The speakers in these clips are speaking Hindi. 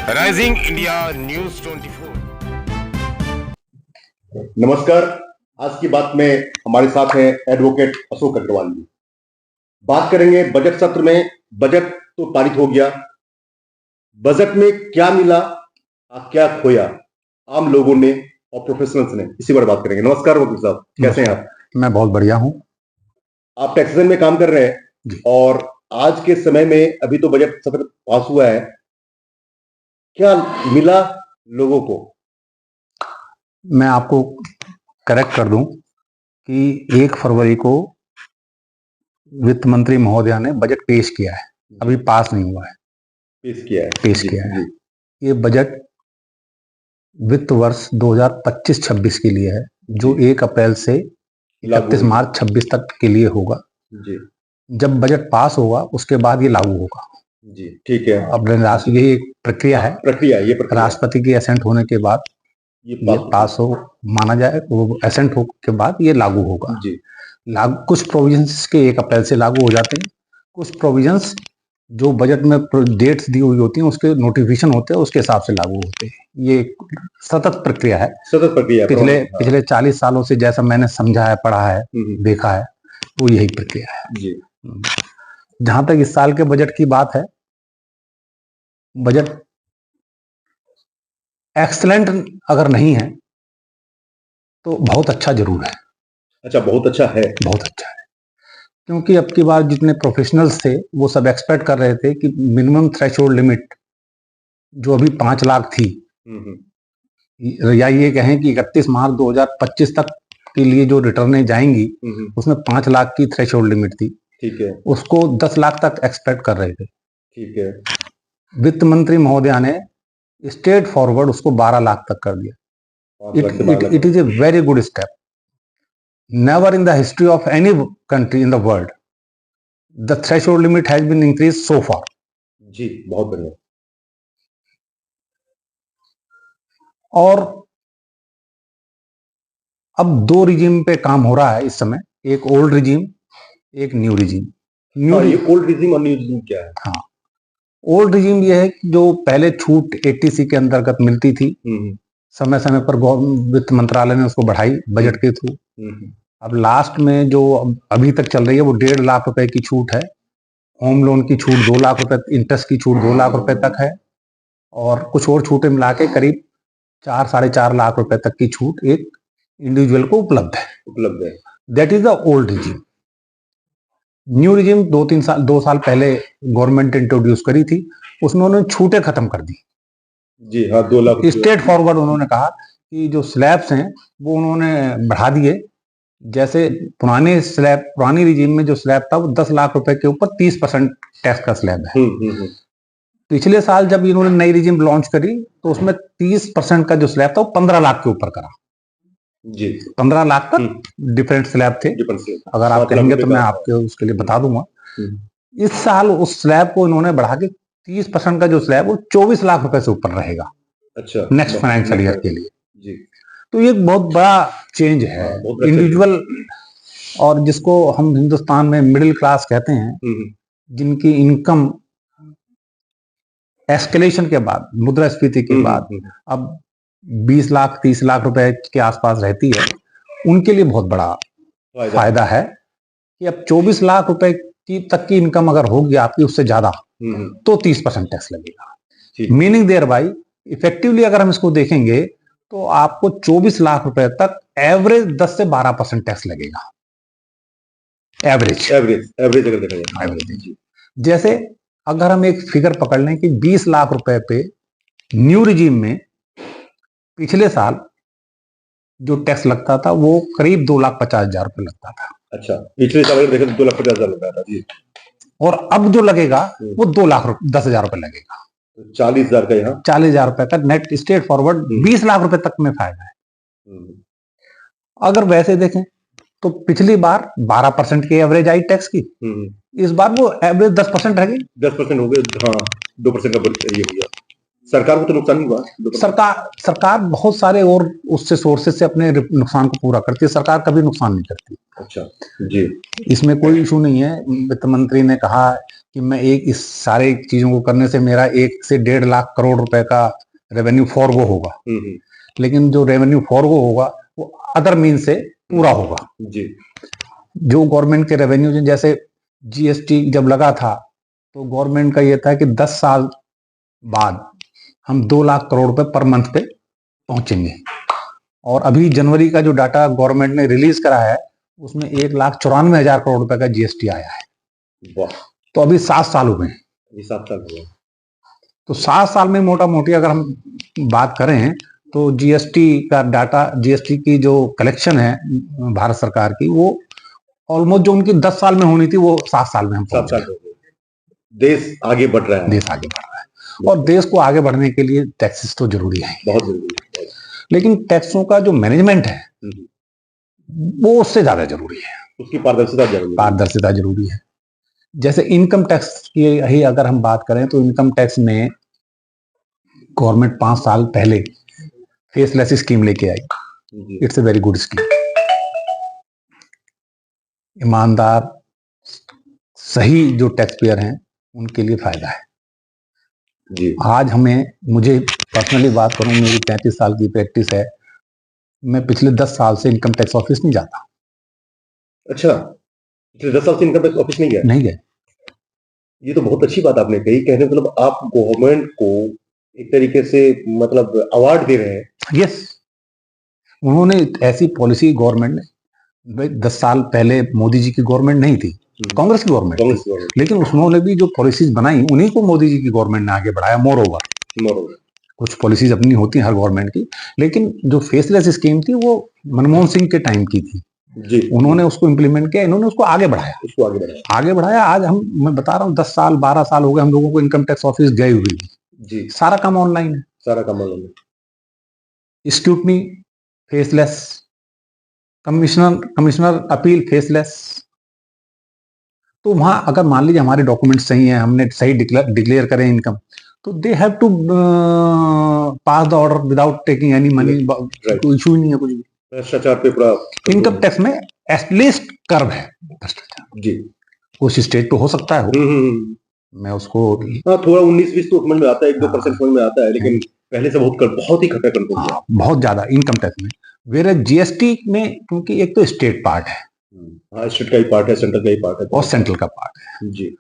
Rising India news 24। नमस्कार। आज की बात में हमारे साथ हैं एडवोकेट अशोक अग्रवाल जी। बात करेंगे बजट सत्र में। बजट तो पारित हो गया, बजट में क्या मिला और क्या खोया आम लोगों ने और प्रोफेशनल्स ने, इसी पर बात करेंगे। नमस्कार वकील साहब, कैसे हैं आप? मैं बहुत बढ़िया हूं। आप टैक्सेशन में काम कर रहे हैं और आज के समय में अभी तो बजट सत्र पास हुआ है, क्या मिला लोगों को? मैं आपको करेक्ट कर दूं कि 1 फरवरी को वित्त मंत्री महोदया ने बजट पेश किया है, अभी पास नहीं हुआ है। पेश किया है। ये बजट वित्त वर्ष 2025-26 के लिए है, जो 1 अप्रैल से 31 मार्च 26 तक के लिए होगा जी। जब बजट पास होगा उसके बाद ये लागू होगा जी। ठीक है। अब यही एक प्रक्रिया है। राष्ट्रपति की एसेंट होने के बाद ये पास हो माना जाए, वो एसेंट हो के बाद ये लागू होगा जी। कुछ प्रोविजंस के 1 अप्रैल से लागू हो जाते हैं, कुछ प्रोविजंस जो बजट में डेट्स दी हुई होती हैं उसके नोटिफिकेशन होते हैं, उसके हिसाब से लागू होते हैं। ये सतत प्रक्रिया है। पिछले 40 सालों से जैसा मैंने समझा है, पढ़ा है, देखा है, वो यही प्रक्रिया है जी। जहां तक इस साल के बजट की बात है, बजट एक्सलेंट अगर नहीं है तो बहुत अच्छा जरूर है। अच्छा, बहुत अच्छा है। बहुत अच्छा है, क्योंकि अब की बार जितने प्रोफेशनल्स थे वो सब एक्सपेक्ट कर रहे थे कि मिनिमम थ्रेशोल्ड लिमिट जो अभी 5 लाख थी, या ये कहें कि 31 मार्च 2025 तक के लिए जो रिटर्नें जाएंगी उसमें 5 लाख की थ्रेशोल्ड लिमिट थी। ठीक है। उसको 10 लाख तक एक्सपेक्ट कर रहे थे। ठीक है। वित्त मंत्री महोदया ने स्ट्रेट फॉरवर्ड उसको 12 लाख तक कर दिया। It is a very good step. Never in the history of any country in the world the threshold limit has been increase so far जी। बहुत बढ़िया। और अब 2 रिजीम पे काम हो रहा है इस समय, एक ओल्ड रिजीम, एक न्यू रिजीम। ये ओल्ड रिजीम और न्यू रिजीम क्या है? हाँ, ओल्ड रिजीम ये है कि जो पहले छूट 80C के अंतर्गत मिलती थी, समय समय पर वित्त मंत्रालय ने उसको बढ़ाई बजट के थ्रू। अब लास्ट में जो अभी तक चल रही है वो 1.5 लाख रुपए की छूट है। होम लोन की छूट 2 लाख रुपए, इंटरेस्ट की छूट 2 लाख रुपए तक है, और कुछ और छूटें मिला के करीब 4-4.5 लाख रुपए तक की छूट एक इंडिविजुअल को उपलब्ध है। That is the old regime. New regime 2 साल पहले गवर्नमेंट इंट्रोड्यूस करी थी, उसमें उन्होंने छूटें खत्म कर दी जी। हाँ, 2 लाख स्ट्रेट फॉरवर्ड। उन्होंने कहा कि जो स्लैब्स हैं वो उन्होंने बढ़ा दिए। जैसे पुरानी रिजीम में जो स्लैब था वो 10 लाख रुपए के ऊपर 30% टैक्स का स्लैब है। पिछले साल जब इन्होंने नई रिजीम लॉन्च करी तो उसमें 30% का जो स्लैब था वो 15 लाख के ऊपर करा जी। 15 लाख तक डिफरेंट स्लैब थे। अगर आप कहेंगे तो मैं आपके उसके लिए बता दूंगा। इस साल उस स्लैब को इन्होंने बढ़ा के 30% का जो स्लैब वो 24 लाख रुपए से ऊपर रहेगा। अच्छा। नेक्स्ट फाइनेंशियल ईयर के लिए जी। तो ये एक बहुत बड़ा चेंज है इंडिविजुअल, और जिसको हम हिंदुस्तान में मिडिल क्लास कहते हैं, जिनकी इनकम एस्केलेशन के बाद, मुद्रास्फीति के बाद अब 20 लाख 30 लाख रुपए के आसपास रहती है, उनके लिए बहुत बड़ा फायदा है कि अब 24 लाख रुपए की तक की इनकम अगर होगी आपकी, उससे ज्यादा, तो 30% टैक्स लगेगा। मीनिंग देयर बाई इफेक्टिवली अगर हम इसको देखेंगे तो आपको 24 लाख रुपए तक एवरेज 10 से 12% टैक्स लगेगा। एवरेज अगर देखा जाए, जैसे अगर हम एक फिगर पकड़ लें कि 20 लाख रुपए पे न्यू रिजीम में पिछले साल जो टैक्स लगता था वो करीब 2,50,000 रुपए लगता था। अच्छा, पिछले साल अगर देखें तो 2,50,000 लग रहा था जी। और अब जो लगेगा वो 2,10,000 रुपए लगेगा। 40,000 का, यहाँ 40,000 रुपए का नेट स्ट्रेट फॉरवर्ड 20 लाख रुपए तक में फायदा है। अगर वैसे देखें तो पिछली बार 12% की एवरेज आई टैक्स की, इस बार वो एवरेज 10% रह गई। 10% हो गए। हाँ, 2% का ये हो गया। सरकार को तो नुकसान नहीं हुआ। सरकार बहुत सारे और उससे सोर्सेज से अपने नुकसान को पूरा करती है। सरकार कभी नुकसान नहीं करती। अच्छा जी। इसमें कोई इशू नहीं है। वित्त मंत्री ने कहा कि मैं इस सारे चीजों को करने से मेरा 1 से 1.5 लाख करोड़ रुपए का रेवेन्यू फॉरगो होगा, लेकिन जो रेवेन्यू फॉरगो होगा वो अदर मीन से पूरा होगा जी। जो गवर्नमेंट के रेवेन्यू, जैसे जीएसटी जब लगा था तो गवर्नमेंट का ये था कि 10 साल बाद हम 2 लाख करोड़ रुपए पर मंथ पे पहुंचेंगे, और अभी जनवरी का जो डाटा गवर्नमेंट ने रिलीज करा है उसमें 1,94,000 करोड़ रुपए का जीएसटी आया है। वाह। तो अभी 7 साल हो गए, अभी 7 साल हो गए। तो 7 साल में मोटा मोटी अगर हम बात करें तो जीएसटी का डाटा, जीएसटी की जो कलेक्शन है भारत सरकार की, वो ऑलमोस्ट जो उनकी 10 साल में होनी थी वो 7 साल में हम 7 साल हो गए। देश आगे बढ़ रहा है। देश आगे बढ़ रहा है, और देश को आगे बढ़ने के लिए टैक्सेस तो जरूरी है, बहुत जरूरी है, लेकिन टैक्सों का जो मैनेजमेंट है वो उससे ज्यादा जरूरी है। उसकी पारदर्शिता जरूरी है। जैसे इनकम टैक्स की ही अगर हम बात करें तो इनकम टैक्स में गवर्नमेंट 5 साल पहले फेसलेस स्कीम लेके आई। It's a very good scheme. ईमानदार सही जो टैक्स पेयर हैं उनके लिए फायदा है जी। आज मुझे पर्सनली बात करूं, मेरी 35 साल की प्रैक्टिस है, मैं पिछले 10 साल से इनकम टैक्स ऑफिस नहीं जाता। अच्छा, पिछले 10 साल से इनकम टैक्स ऑफिस नहीं गए? ये तो बहुत अच्छी बात आपने कही। कहने मतलब आप गवर्नमेंट को एक तरीके से मतलब अवार्ड दे रहे हैं। यस, उन्होंने ऐसी पॉलिसी, गवर्नमेंट ने 10 साल पहले मोदी जी की गवर्नमेंट नहीं थी, कांग्रेस की गवर्नमेंट, लेकिन उन्होंने भी जो पॉलिसीज बनाई उन्हीं को मोदी जी की गवर्नमेंट ने आगे बढ़ाया। मोर ओवर कुछ पॉलिसीज अपनी होती हैं हर गवर्नमेंट की, लेकिन जो फेसलेस स्कीम थी वो मनमोहन सिंह के टाइम की थी जी। उन्होंने उसको इम्प्लीमेंट किया, इन्होंने उसको आगे बढ़ाया। आज मैं बता रहा हूँ 10 साल 12 साल हो गए हम लोगों को इनकम टैक्स ऑफिस गए हुए जी। सारा काम ऑनलाइन है। Scrutiny faceless, commissioner appeal faceless. तो वहां अगर मान लीजिए हमारे डॉक्यूमेंट सही हैं, हमने सही डिक्लेयर करें इनकम, तो they have to pass the order without taking any money. कोई इशू ही नहीं है कुछ भी। भ्रष्टाचार पे पूरा इनकम टैक्स में एटलीस्ट कर्व है भ्रष्टाचार जी। कुछ स्टेट पे हो सकता है मैं उसको थोड़ा 19-20 तो समझ में आता है, 1-2% समझ में आता है, लेकिन पहले से बहुत ही खतरा कंट्रोल है, बहुत ज्यादा इनकम टैक्स में। वेरे जीएसटी में क्योंकि एक तो स्टेट पार्ट है, स्टेट का ही पार्ट है, सेंट्रल का ही पार्ट है, और सेंट्रल का पार्ट है जी।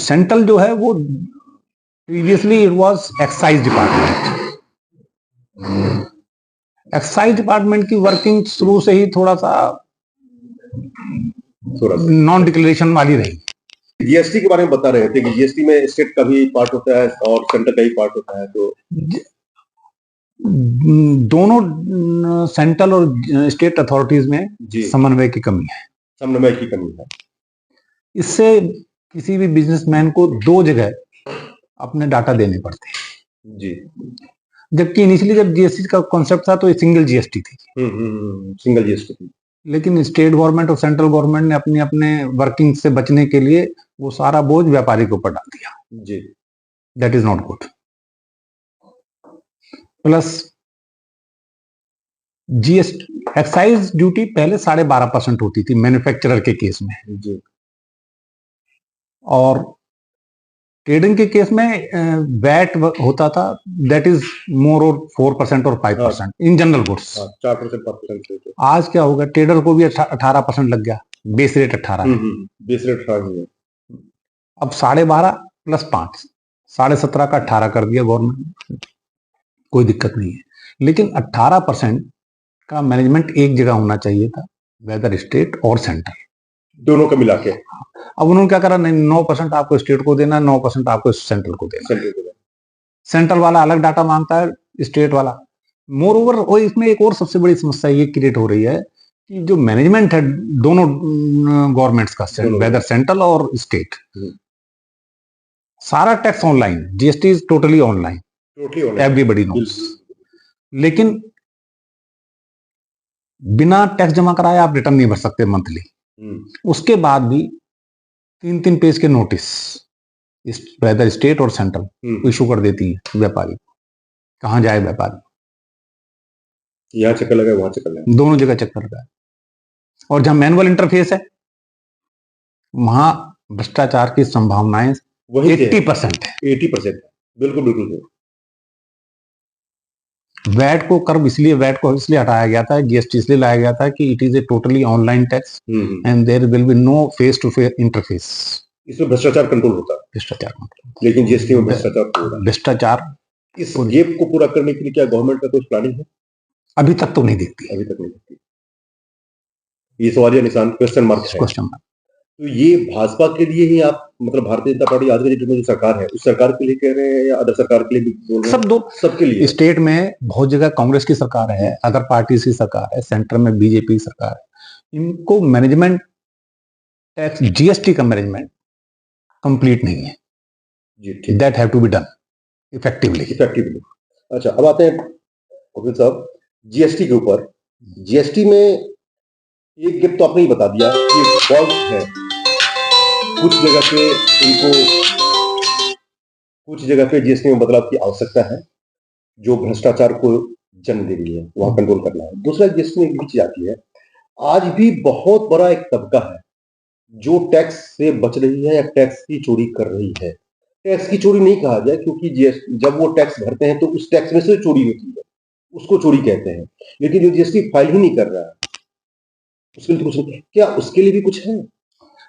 सेंट्रल जो है वो previously it was excise department. Excise department की वर्किंग शुरू से ही थोड़ा सा नॉन डिक्लेरेशन वाली रही। जीएसटी के बारे में बता रहे थे कि जीएसटी में स्टेट का भी पार्ट होता है और सेंटर का ही पार्ट होता है, तो दोनों सेंट्रल और स्टेट अथॉरिटीज में समन्वय की कमी है। इससे किसी भी बिजनेसमैन को 2 जगह अपने डाटा देने पड़ते हैं जी। जबकि इनिशियली जब जीएसटी का कॉन्सेप्ट था तो ये सिंगल जीएसटी थी। सिंगल जीएसटी थी, लेकिन स्टेट गवर्नमेंट और सेंट्रल गवर्नमेंट ने अपने वर्किंग से बचने के लिए वो सारा बोझ व्यापारी के ऊपर डाल दिया जी। That is not good. Plus GST excise duty पहले 12.5% होती थी मैन्युफैक्चरर के केस में जी। और ट्रेडिंग के केस में वैट होता था, दैट इज मोर और 4% और 5% इन जनरल गुड्स। 4% 5%। आज क्या होगा, ट्रेडर को भी 18% लग गया, बेस रेट 18 बेस रेट 18 अब 12.5 + 5 17.5 का 18 कर दिया गवर्नमेंट। कोई दिक्कत नहीं है, लेकिन 18% का मैनेजमेंट एक जगह होना चाहिए था, वेदर स्टेट और सेंटर दोनों का मिला के। अब उन्होंने क्या करा, 9% आपको स्टेट को देना, 9% आपको सेंट्रल को देना। सेंट्रल वाला अलग डाटा मांगता है, स्टेट वाला। मोर ओवर, और इसमें एक और सबसे बड़ी समस्या ये क्रिएट हो रही है कि जो मैनेजमेंट है दोनों गवर्नमेंट्स का, वेदर सेंट्रल और स्टेट, सारा tax online, GST is totally online, everybody knows. लेकिन बिना टैक्स जमा कराए आप रिटर्न नहीं भर सकते मंथली। उसके बाद भी 3-3 पेज के नोटिस वेदर स्टेट और सेंट्रल इशू कर देती है व्यापारी। कहां जाए व्यापारी, यहाँ चक्कर लगा वहां चक्कर लगा, दोनों जगह चक्कर लगा। और जहां मैनुअल इंटरफेस है वहां भ्रष्टाचार की संभावनाएं वही 80% है। 80% है। बिल्कुल बिल्कुल। वैट को इसलिए हटाया गया था, जीएसटी इसलिए लाया गया था कि it is a totally online tax and there will be no face to face interface. इसमें भ्रष्टाचार कंट्रोल होता है, भ्रष्टाचार लेकिन जीएसटी में भ्रष्टाचार हो रहा है। भ्रष्टाचार इस गैप को पूरा करने के लिए क्या गवर्नमेंट का कुछ प्लानिंग है? अभी तक तो नहीं दिखती। अभी तक नहीं दिखती। ये सवालिया निशान, क्वेश्चन मार्क है। Question mark. तो ये भाजपा के लिए ही आप, मतलब भारतीय जनता पार्टी आज के डेट में जो सरकार है उस सरकार के लिए कह रहे हैं या अदर सरकार के लिए भी बोल रहे हैं? सब दो, सबके लिए। स्टेट में बहुत जगह कांग्रेस की सरकार है, अदर पार्टी की सरकार है, सेंटर में बीजेपी सरकार है। इनको मैनेजमेंट टैक्स जीएसटी का मैनेजमेंट कंप्लीट नहीं है। जी, that have to be done effectively. अच्छा, अब आते हैं वकील साहब जीएसटी के ऊपर। जीएसटी में एक गिफ्ट तो आपने ही बता दिया कि फॉल्ट है, कुछ जगह पे जीएसटी में बदलाव की आवश्यकता है, जो भ्रष्टाचार को जन्म दे रही है, वहां कंट्रोल करना है। दूसरा, जीएसटी में एक भी चीज आती है, आज भी बहुत बड़ा एक तबका है जो टैक्स से बच रही है या टैक्स की चोरी कर रही है। टैक्स की चोरी नहीं कहा जाए, क्योंकि जीएसटी जब वो टैक्स भरते हैं तो उस टैक्स में से चोरी होती है, उसको चोरी कहते हैं। लेकिन जो जीएसटी फाइल ही नहीं कर रहा है उसके लिए कुछ नहीं, क्या उसके लिए भी कुछ है?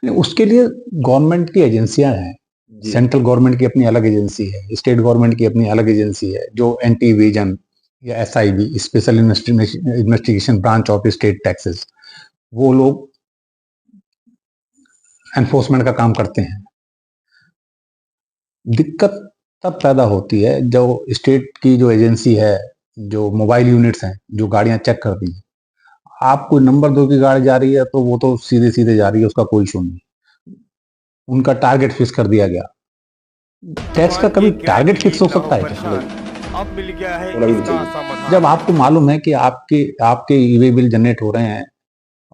उसके लिए गवर्नमेंट की एजेंसियां हैं। सेंट्रल गवर्नमेंट की अपनी अलग एजेंसी है, स्टेट गवर्नमेंट की अपनी अलग एजेंसी है, जो एंटी इवेजन या SIB, special investigation branch of state taxes, वो लोग एनफोर्समेंट का काम करते हैं। दिक्कत तब पैदा होती है जो स्टेट की जो एजेंसी है, जो मोबाइल यूनिट्स हैं, जो गाड़ियां चेक करती हैं, आप कोई नंबर 2 की गाड़ी जा रही है तो वो तो सीधे सीधे जा रही है, उसका कोई इशू नहीं। उनका टारगेट फिक्स कर दिया गया। टैक्स का कभी टारगेट फिक्स हो सकता है क्या? अब मिल गया है इसका समाधान। जब आपको मालूम है कि आपके ईवे बिल जनरेट हो रहे हैं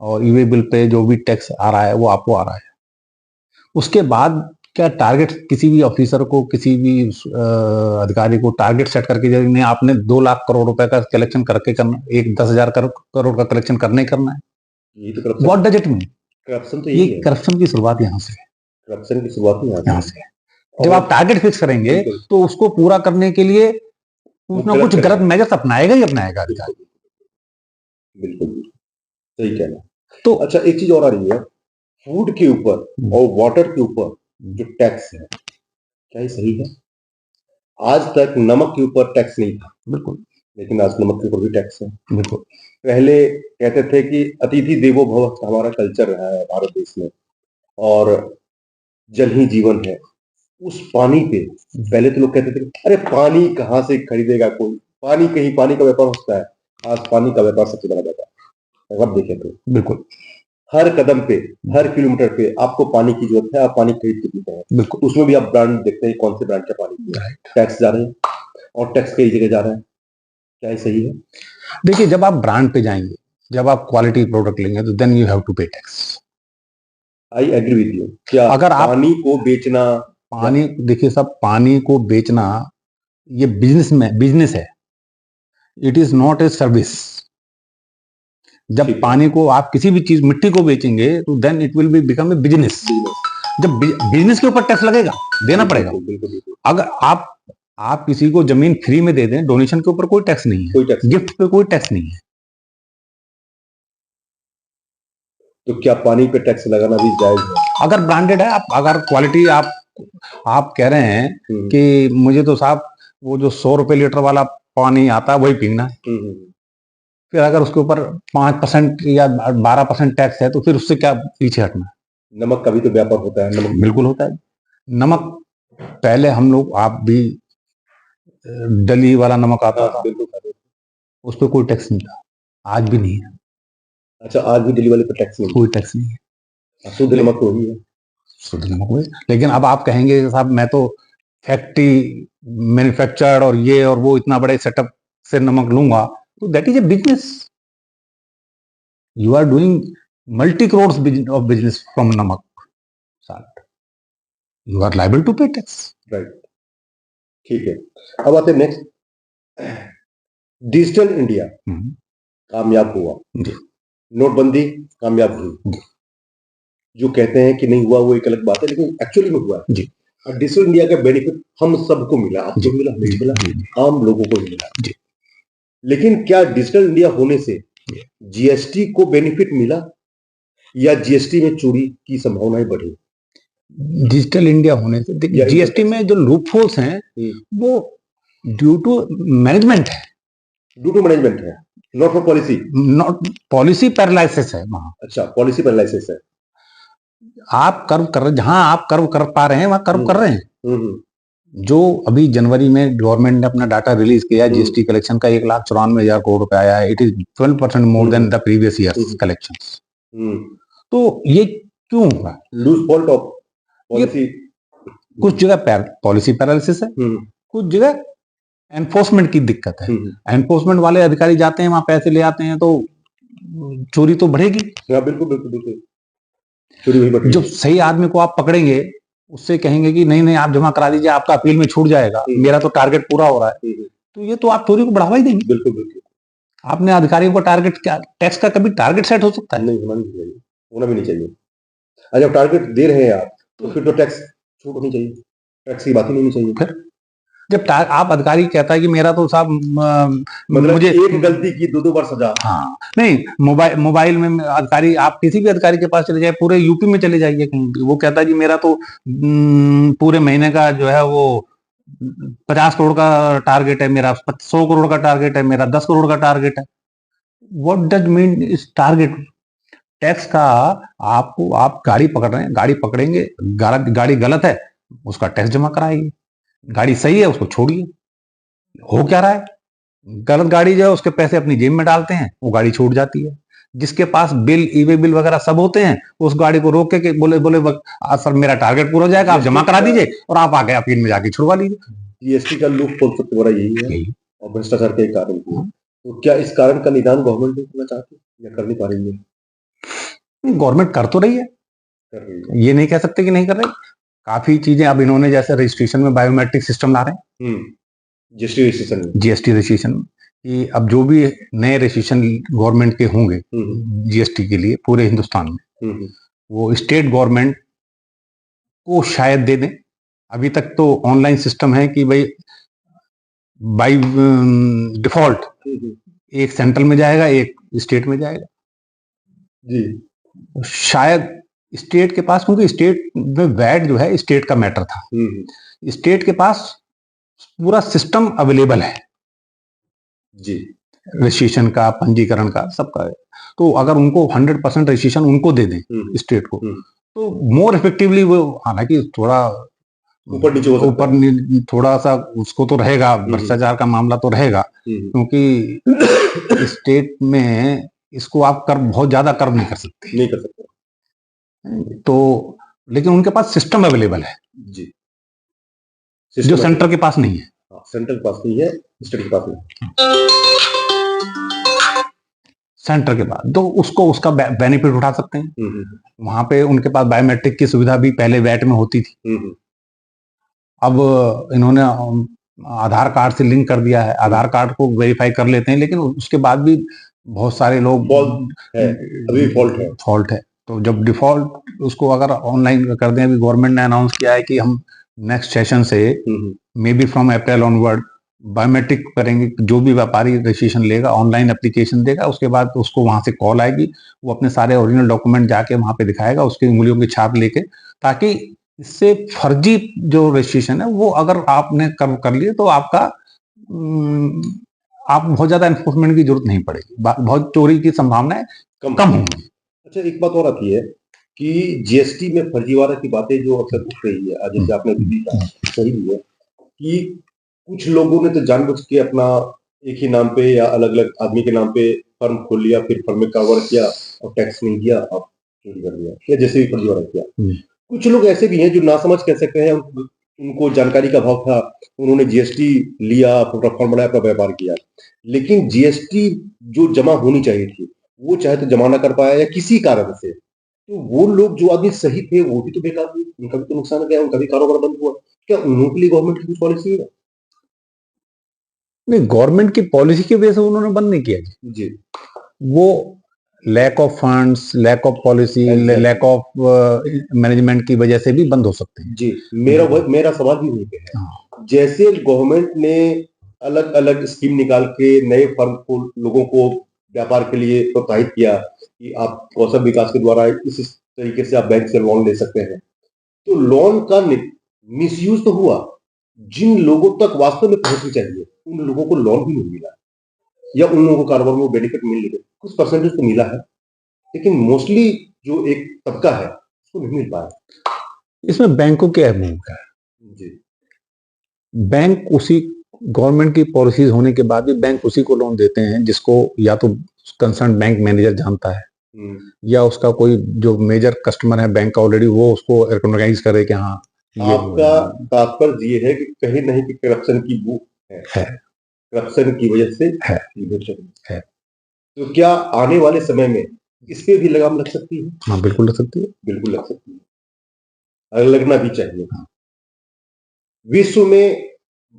और ईवे बिल पे जो भी टैक्स आ रहा है वो आपको आ रहा है, उसके बाद क्या टारगेट किसी भी ऑफिसर को, किसी भी अधिकारी को टारगेट सेट करके नहीं, आपने 2 लाख करोड़ रुपए का कलेक्शन करके करना, 10,000 करोड़ का कलेक्शन करना ही करना है? ये तो corruption. What does it mean? Corruption तो ये करप्शन की शुरुआत यहाँ से है। करप्शन की शुरुआत यहाँ से है। जब आप टारगेट फिक्स करेंगे तो उसको पूरा करने के लिए कुछ ना कुछ गलत मेजर्स अपनाएगा ही अपनाएगा अधिकारी। बिल्कुल सही कहना। तो अच्छा, एक चीज और आ रही है, फूड के ऊपर और वाटर के ऊपर जो टैक्स है, क्या ये सही है? आज तक नमक के ऊपर टैक्स नहीं था। बिल्कुल। लेकिन आज नमक के ऊपर भी टैक्स है। बिल्कुल। पहले कहते थे कि अतिथि देवो भव हमारा कल्चर रहा है भारत देश में, और जल ही जीवन है। उस पानी पे पहले तो लोग कहते थे अरे पानी कहाँ से खरीदेगा कोई, पानी कहीं, पानी का व्यापार होता है। आज पानी का व्यापार सबसे बड़ा व्यापार है, अब देखें तो। बिल्कुल। हर कदम पे, हर किलोमीटर पे आपको पानी की जरूरत है, आप पानी खरीद के पीते हैं। बिल्कुल। उसमें भी आप ब्रांड देखते हैं, कौन से ब्रांड का पानी है। टैक्स जा रहे हैं, और टैक्स कई जगह जा रहा है। क्या ये सही है? देखिए, जब आप ब्रांड पे जाएंगे, जब आप क्वालिटी प्रोडक्ट लेंगे, तो then you have to pay tax. I agree with you. क्या अगर आप पानी को बेचना, देखिए सब, पानी को बेचना ये बिजनेस है, it is not a service. जब पानी को आप किसी भी चीज, मिट्टी को बेचेंगे, तो then it will be become a business. जब बिजनेस के ऊपर टैक्स लगेगा, देना पड़ेगा। अगर आप किसी को जमीन फ्री में दे दें, डोनेशन के ऊपर कोई टैक्स नहीं है, गिफ्ट पे कोई टैक्स नहीं है। तो क्या पानी पे टैक्स लगाना भी जायज है? अगर ब्रांडेड है, अगर क्वालिटी आप कह रहे हैं कि मुझे तो साहब वो जो 100 रुपए लीटर वाला पानी आता है वही पीना है, फिर अगर उसके ऊपर 5% या 12% टैक्स है, तो फिर उससे क्या पीछे हटना? नमक का भी तो व्यापार होता है। नमक बिल्कुल होता है। नमक पहले हम लोग, आप भी, डली वाला नमक आता था, उस पर कोई टैक्स नहीं था, आज भी नहीं है। अच्छा, आज भी दिल्ली वाले पे टैक्स नहीं? कोई टैक्स नहीं है। शुद्ध नमक तो वही है। शुद्ध नमक वही। लेकिन अब आप कहेंगे साहब मैं तो फैक्ट्री मैन्युफैक्चर्ड और ये और वो इतना बड़े सेटअप से नमक लूंगा, तो that is a business. You are doing multi crore of business from नमक salt, you are liable to pay tax. Right, ठीक है। अब आते हैं नेक्स्ट, डिजिटल इंडिया कामयाब हुआ, नोटबंदी कामयाब हुई, जो कहते हैं कि नहीं हुआ वो एक अलग बात है, लेकिन एक्चुअली में हुआ है जी। और डिजिटल इंडिया का बेनिफिट हम सबको मिला, आपको मिला, हमें मिला, आम लोगों को भी मिला। लेकिन क्या डिजिटल इंडिया होने से जीएसटी को बेनिफिट मिला या जीएसटी में चोरी की संभावनाएं बढ़ी? डिजिटल इंडिया होने से देखिए, जीएसटी में जो लूप होल्स हैं वो ड्यू टू मैनेजमेंट है, not for policy. Not policy paralysis है वहां। अच्छा, पॉलिसी पैरालिसिस है। आप कर्व कर, जहां आप कर्व कर पा रहे हैं वहां कर्व कर रहे हैं। जो अभी जनवरी में गवर्नमेंट ने अपना डाटा रिलीज किया, जीएसटी कलेक्शन का 1,94,000 करोड़ रुपया आया है। It is 12% more than the previous years collections. तो ये क्यों हुआ? Loose fault of policy. कुछ जगह पॉलिसी पैरालिसिस है, कुछ जगह एनफोर्समेंट की दिक्कत है। एनफोर्समेंट वाले अधिकारी जाते हैं वहां, पैसे ले आते हैं, तो चोरी तो बढ़ेगी। बिल्कुल बिल्कुल बिल्कुल, चोरी भी बढ़ेगी। जो सही आदमी को आप पकड़ेंगे, उससे कहेंगे कि नहीं नहीं आप जमा करा दीजिए, आपका अपील में छूट जाएगा, मेरा तो टारगेट पूरा हो रहा है, तो ये तो आप चोरी को बढ़ावा ही देंगे। बिल्कुल बिल्कुल। आपने अधिकारियों को टारगेट, क्या टैक्स का कभी टारगेट सेट हो सकता है? नहीं, होना नहीं चाहिए, होना भी नहीं चाहिए। अगर आप टारगेट दे रहे हैं आप, तो फिर तो टैक्स छूट होनी चाहिए, टैक्स की बात ही नहीं होनी चाहिए। फिर जब आप अधिकारी कहता है कि मेरा तो साहब मतलब मुझे एक गलती की 2 बार सजा। हाँ, नहीं, मोबाइल में अधिकारी, आप किसी भी अधिकारी के पास चले जाए, पूरे यूपी में चले जाइए कहीं भी, वो कहता है जी मेरा तो पूरे महीने का जो है वो 50 करोड़ का टारगेट है मेरा, 100 करोड़ का टारगेट है मेरा, 10 करोड़ का टारगेट है। व्हाट डज मीन इस टारगेट? टैक्स का आपको, आप गाड़ी पकड़ रहे हैं, गाड़ी पकड़ेंगे, गाड़ी गलत है उसका टैक्स जमा कराएगी, गाड़ी सही है उसको छोड़िए। हो क्या रहा है? गलत गाड़ी जो है उसके पैसे अपनी जेब में डालते हैं, वो गाड़ी छूट जाती है। जिसके पास बिल, ई-वे बिल वगैरह सब होते हैं, उस गाड़ी को रोक के बोले सर मेरा टारगेट पूरा हो जाएगा, आप जमा करा दीजिए, और आप आगे अपील में जाके छुड़वा लीजिए। जीएसटी का लूप होल सबसे बड़ा यही है और भ्रष्टाचार के कारण। तो क्या इस कारण का निदान गवर्नमेंट नहीं करना चाहती या कर नहीं पा रही है? गवर्नमेंट कर तो रही है, ये नहीं कह सकते कि नहीं कर रही। काफी चीजें अब इन्होंने, जैसे रजिस्ट्रेशन में बायोमेट्रिक सिस्टम ला रहे हैं, जीएसटी रजिस्ट्रेशन में, कि अब जो भी नए रजिस्ट्रेशन गवर्नमेंट के होंगे जीएसटी के लिए पूरे हिंदुस्तान में, वो स्टेट गवर्नमेंट को शायद दे दें। अभी तक तो ऑनलाइन सिस्टम है कि भाई बाय डिफॉल्ट एक सेंट्रल में जाएगा, एक स्टेट में जाएगा जी। शायद स्टेट के पास, क्योंकि स्टेट में वैट जो है स्टेट का मैटर था, स्टेट के पास पूरा सिस्टम अवेलेबल है जी, रजिस्ट्रेशन का, पंजीकरण का, सबका है। तो अगर उनको 100% रजिस्ट्रेशन उनको दे दें स्टेट को, तो मोर इफेक्टिवली वो, हालांकि थोड़ा ऊपर थोड़ा सा उसको तो रहेगा, भ्रष्टाचार का मामला तो रहेगा, क्योंकि स्टेट में इसको आप कर बहुत ज्यादा कर्व नहीं कर सकते, तो लेकिन उनके पास सिस्टम अवेलेबल है जी, जो सेंटर के पास नहीं है। सेंटर के पास नहीं है, स्टेट के पास नहीं, सेंटर के पास, तो उसको उसका बेनिफिट उठा सकते हैं। वहां पे उनके पास बायोमेट्रिक की सुविधा भी पहले वैट में होती थी, अब इन्होंने आधार कार्ड से लिंक कर दिया है, आधार कार्ड को वेरीफाई कर लेते हैं, लेकिन उसके बाद भी बहुत सारे लोग अभी फॉल्ट है। तो जब डिफॉल्ट उसको अगर ऑनलाइन कर दें, अभी गवर्नमेंट ने अनाउंस किया है कि हम नेक्स्ट सेशन से may be from April onward biometric करेंगे। जो भी व्यापारी रजिस्ट्रेशन लेगा, ऑनलाइन एप्लीकेशन देगा, उसके बाद उसको वहां से कॉल आएगी, वो अपने सारे ओरिजिनल डॉक्यूमेंट जाके वहां पे दिखाएगा, उसकी उंगलियों की छाप लेके, ताकि इससे फर्जी जो रजिस्ट्रेशन है वो अगर आपने कर लिए तो आपका आप बहुत ज्यादा एनफोर्समेंट की जरूरत नहीं पड़ेगी, बहुत चोरी की संभावनाएं कम होंगी। अच्छा, एक बात और आती है कि जीएसटी में फर्जीवाड़ा की बातें जो अक्सर उठ रही है, जैसे आपने भी कहा, सही भी है कि कुछ लोगों ने तो जानबूझ के अपना एक ही नाम पे या अलग अलग आदमी के नाम पे फर्म खोल लिया, फिर फर्म में कारोबार किया और टैक्स नहीं दिया और चोरी कर लिया, या जैसे भी फर्जीवाड़ा किया। कुछ लोग ऐसे भी हैं जो नासमझ कह सकते हैं, उनको जानकारी का अभाव था, उन्होंने जीएसटी लिया, फॉर्म बनाया, अपना व्यापार किया, लेकिन जीएसटी जो जमा होनी चाहिए थी वो चाहे तो जमा ना कर पाया या किसी कारण से, तो वो लोग जो आदमी सही थे वो भी तो बेकार हुए, उनका भी तो नुकसान गया, उनका भी कारोबार बंद हुआ। क्या उनके लिए गवर्नमेंट की कुछ पॉलिसी है? नहीं, गवर्नमेंट की पॉलिसी की वजह से उन्होंने बंद नहीं किया जी। वो lack of funds, lack of policy, lack of management की वजह से भी बंद हो सकते हैं। जी, मेरा सवाल भी वहीं पे है। जैसे गवर्नमेंट ने अलग अलग स्कीम निकाल के नए फर्म को, लोगों को व्यापार के लिए प्रोत्साहित किया कि आप कौशल विकास के द्वारा इस तरीके से आप बैंक से लोन ले सकते हैं, तो लोन का मिसयूज तो हुआ। जिन लोगों तक वास्तव में पहुंचनी चाहिए उन लोगों को लोन भी नहीं मिला, या उन लोगों को कारोबार में बेनिफिट मिल नहीं, कुछ परसेंटेज तो मिला है, लेकिन मोस्टली जो एक तबका है उसको नहीं मिल पाया। इसमें बैंकों की अहम भूमिका है जी। बैंक उसी गवर्नमेंट की पॉलिसीज होने के बाद भी बैंक उसी को लोन देते हैं जिसको या तो कंसर्न बैंक मैनेजर जानता है, या उसका कोई जो मेजर कस्टमर है बैंक का ऑलरेडी, वो उसको रिकॉग्नाइज करे कि हाँ ये आपका तात्पर्य ये है कि कहीं नहीं कि करप्शन की बू है। करप्शन की वजह से है। तो क्या आने वाले समय में इस पे भी लगाम लग सकती है? हाँ, बिल्कुल लग सकती है। बिल्कुल लग सकती है, और लगना भी चाहिए। विश्व में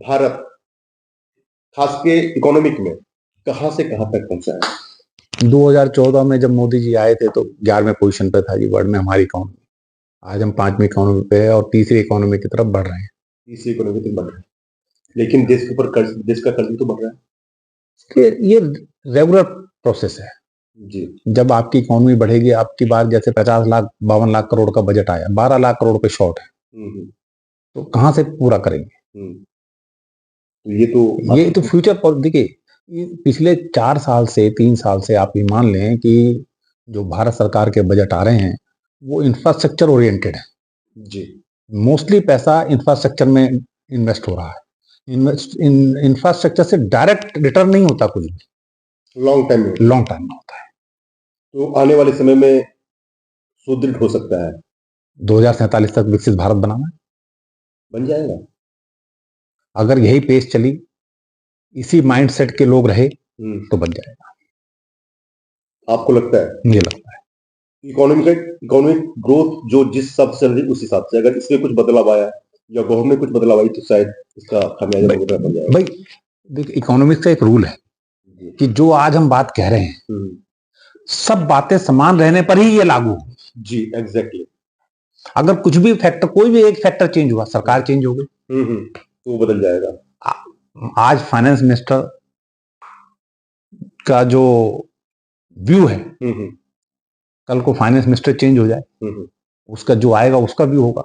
भारत खास के इकोनॉमिक में कहां से कहां तक पहुंचा है? 2014 में जब मोदी जी आए थे तो 11वें पोजीशन पे था जी वर्ल्ड में हमारी इकोनॉमी। आज हम 5वीं इकोनॉमी पे है और तीसरी इकोनॉमी की तरफ बढ़ रहे हैं। तीसरी इकोनॉमी की तरफ बढ़ रहे हैं, लेकिन देश के ऊपर कर्ज, देश का कर्ज भी तो बढ़ रहा है। ये रेगुलर प्रोसेस है जी। जब आपकी इकोनॉमी बढ़ेगी, आपकी बार जैसे 50 लाख 52 लाख करोड़ का बजट आया, 12 लाख करोड़ पे शॉर्ट है, तो कहां से पूरा करेंगे? ये तो फ्यूचर पर देखिए, पिछले 4 साल से 3 साल से आप ये मान लें कि जो भारत सरकार के बजट आ रहे हैं वो इंफ्रास्ट्रक्चर ओरिएंटेड है जी। मोस्टली पैसा इंफ्रास्ट्रक्चर में इन्वेस्ट हो रहा है। इंफ्रास्ट्रक्चर से डायरेक्ट रिटर्न नहीं होता, कुछ भी लॉन्ग टाइम में होता है। तो आने वाले समय में सुदृढ़ हो सकता है। 2047 तक विकसित भारत बनाना है, बन जाएगा अगर यही पेस चली, इसी माइंडसेट के लोग रहे तो बन जाएगा। आपको लगता है? मुझे लगता है इकोनॉमिक ग्रोथ जो जिस हिसाब से चल रही उस हिसाब से अगर इसमें कुछ बदलाव आया या गवर्नमेंट में कुछ बदलाव आई तो शायद इसका खामियाजा भुगतना पड़ जाएगा। भाई देखिए, इकोनॉमिक्स का एक रूल है कि जो आज हम बात कह रहे हैं सब बातें समान रहने पर ही ये लागू हो। जी, एग्जैक्टली। अगर कुछ भी फैक्टर, कोई भी एक फैक्टर चेंज हुआ, सरकार चेंज हो गई, तो बदल जाएगा। आज फाइनेंस मिनिस्टर का जो व्यू है, कल को फाइनेंस मिनिस्टर चेंज हो जाए, उसका जो आएगा उसका व्यू होगा,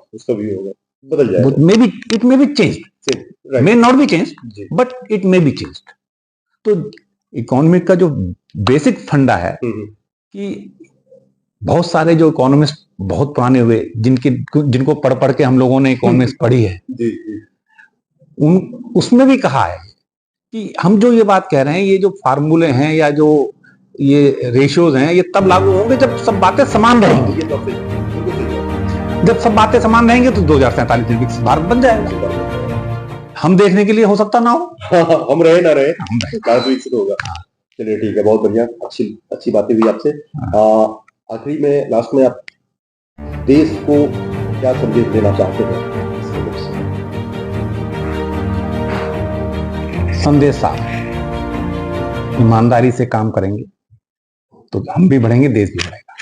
बदल जाएगा। May be it may be changed, may not be changed, but it may be changed. तो इकोनॉमिक का जो बेसिक फंडा है कि बहुत सारे जो इकोनॉमिस्ट बहुत पुराने हुए, जिनको पढ़ पढ़ के हम लोगों ने इकोनॉमिक्स पढ़ी है, उसमें भी कहा है कि हम जो ये बात कह रहे हैं, ये जो फार्मूले हैं या जो ये रेशियोज हैं, ये तब लागू होंगे जब सब बातें समान रहेंगी। जब सब बातें समान रहेंगे तो 2047 में विकसित भारत बन जाएगा। हम देखने के लिए हो सकता ना हो, हम रहे ना रहे, भारत विकसित होगा। चलिए ठीक है, बहुत बढ़िया, अच्छी बातें हुई आपसे। आखिरी में, लास्ट में, आप देश को क्या संदेश देना चाहते हैं? संदेश साफ, ईमानदारी से काम करेंगे तो हम भी बढ़ेंगे, देश भी बढ़ेगा।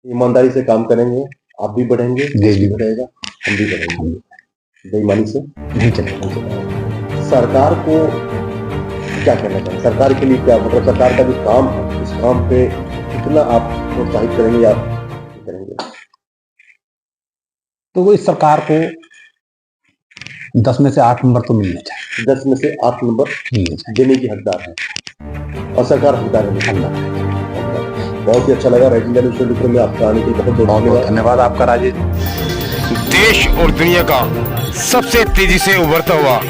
ईमानदारी से काम करेंगे, आप भी बढ़ेंगे, देश भी बढ़ेगा, हम भी बढ़ेंगे। बेईमानी से नहीं चलेगा। सरकार को क्या कहना चाहिए? सरकार के लिए क्या, मतलब सरकार का जो काम है, इस काम पे कितना आप प्रोत्साहित करेंगे या करेंगे? तो वो इस सरकार को 10 में से 8 नंबर तो मिलने चाहिए। 10 में से 8 नंबर मिलने चाहिए, देने की हकदार है, और सरकार हकदार है। बहुत ही अच्छा लगा राइजिंग में आपका आने के लिए बहुत धन्यवाद आपका राजेश। देश और दुनिया का सबसे तेजी से उभरता हुआ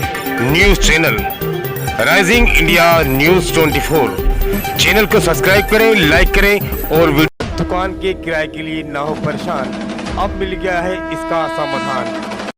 news channel rising India news 24 channel को सब्सक्राइब करें, लाइक करें और दुकान के किराए के लिए ना हो परेशान, अब मिल गया है इसका समाधान।